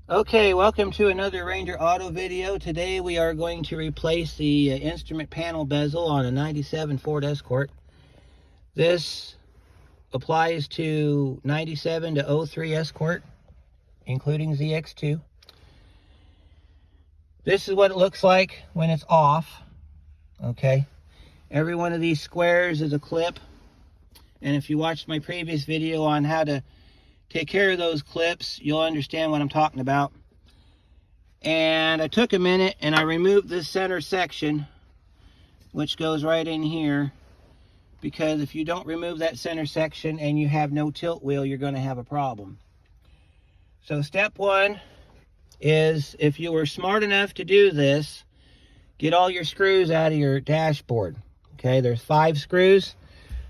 Okay, welcome to another Ranger Auto video. Today we are going to replace the instrument panel bezel on a 97 Ford Escort. This applies to 97 to 03 Escort, including ZX2. This is what it looks like when it's off. Okay, every one of these squares is a clip. And if you watched my previous video on how to take care of those clips, you'll understand what I'm talking about. And I took a minute and I removed this center section, which goes right in here, because if you don't remove that center section and you have no tilt wheel, you're going to have a problem. So step one is, if you were smart enough to do this, get all your screws out of your dashboard. Okay, there's 5 screws.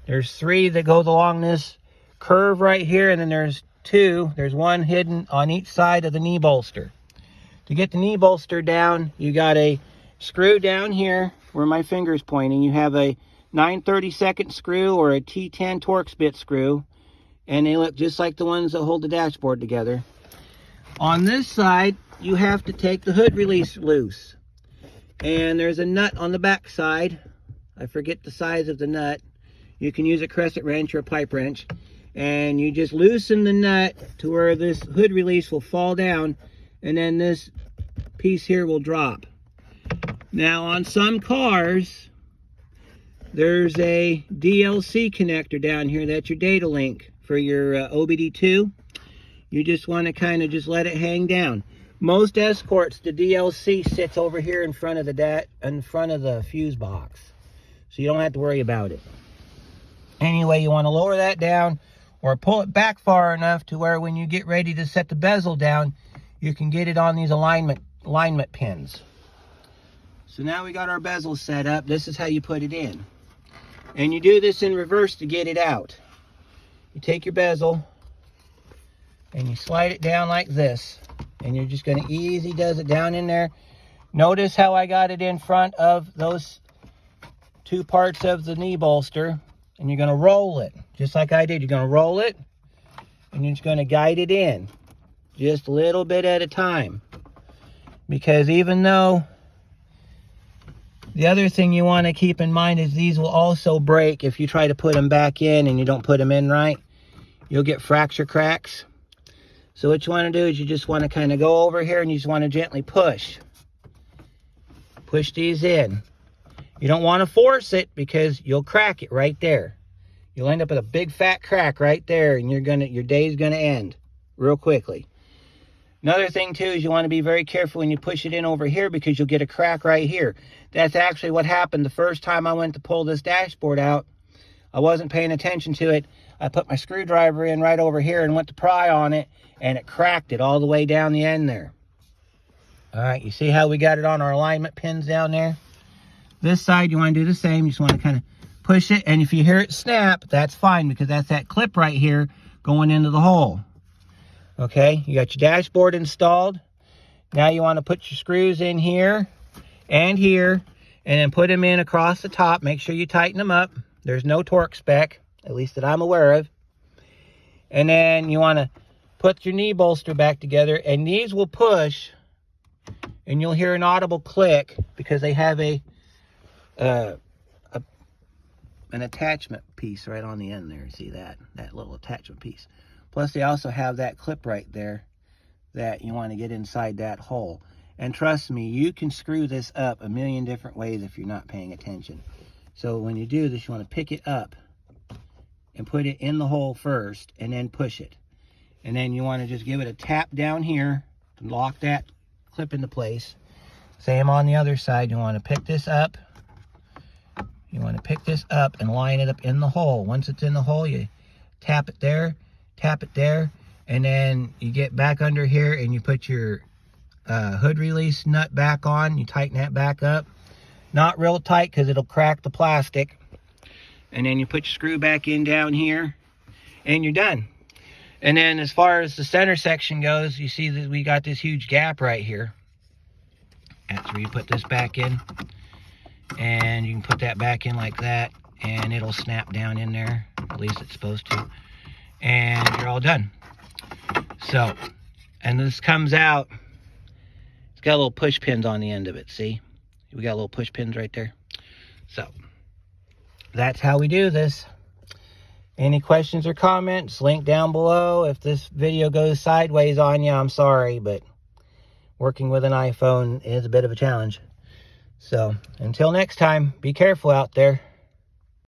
There's 3 that go along this curve right here, and then there's 2. There's 1 hidden on each side of the knee bolster. To get the knee bolster down, you got a screw down here where my finger's pointing. You have a 9/32 screw or a T10 Torx bit screw, and they look just like the ones that hold the dashboard together. On this side, you have to take the hood release loose. And there's a nut on the back side. I forget the size of the nut. You can use a crescent wrench or a pipe wrench. And you just loosen the nut to where this hood release will fall down, and then this piece here will drop. Now on some cars, there's a DLC connector down here. That's your data link for your OBD2. You just want to kind of just let it hang down. Most Escorts, the DLC sits over here in front of the fuse box, so you don't have to worry about it. Anyway, you want to lower that down or pull it back far enough to where when you get ready to set the bezel down, you can get it on these alignment pins. So now we got our bezel set up. This is how you put it in. And you do this in reverse to get it out. You take your bezel and you slide it down like this. And you're just going to easy does it down in there. Notice how I got it in front of those 2 parts of the knee bolster. And you're going to roll it, just like I did. You're going to roll it, and you're just going to guide it in, just a little bit at a time. Because even though, the other thing you want to keep in mind is these will also break if you try to put them back in and you don't put them in right. You'll get fracture cracks. So what you want to do is you just want to kind of go over here and you just want to gently push. Push these in. You don't want to force it because you'll crack it right there. You'll end up with a big fat crack right there, and your day's gonna end real quickly. Another thing too is you want to be very careful when you push it in over here, because you'll get a crack right here. That's actually what happened the first time I went to pull this dashboard out. I wasn't paying attention to it. I put my screwdriver in right over here and went to pry on it, and it cracked it all the way down the end there. All right, you see how we got it on our alignment pins down there? This side, you want to do the same. You just want to kind of push it, and if you hear it snap, that's fine, because that's that clip right here going into the hole. Okay, you got your dashboard installed. Now you want to put your screws in here and here, and then put them in across the top. Make sure you tighten them up. There's no torque spec, at least that I'm aware of. And then you want to put your knee bolster back together, and these will push, and you'll hear an audible click because they have an attachment piece right on the end there. See that little attachment piece. Plus they also have that clip right there that you want to get inside that hole. And trust me, you can screw this up a million different ways if you're not paying attention. So when you do this, you want to pick it up and put it in the hole first, and then push it. And then you want to just give it a tap down here to lock that clip into place. Same on the other side. You want to pick this up. You want to pick this up and line it up in the hole. Once it's in the hole, you tap it there, and then you get back under here and you put your hood release nut back on. You tighten that back up. Not real tight because it'll crack the plastic. And then you put your screw back in down here, and you're done. And then as far as the center section goes, you see that we got this huge gap right here. That's where you put this back in. And you can put that back in like that, and it'll snap down in there. At least it's supposed to. And you're all done. So And this comes out, it's got little push pins on the end of it, see? We got little push pins right there. So, that's how we do this. Any questions or comments, link down below. If this video goes sideways on you, I'm sorry, but working with an iPhone is a bit of a challenge. So, until next time, be careful out there.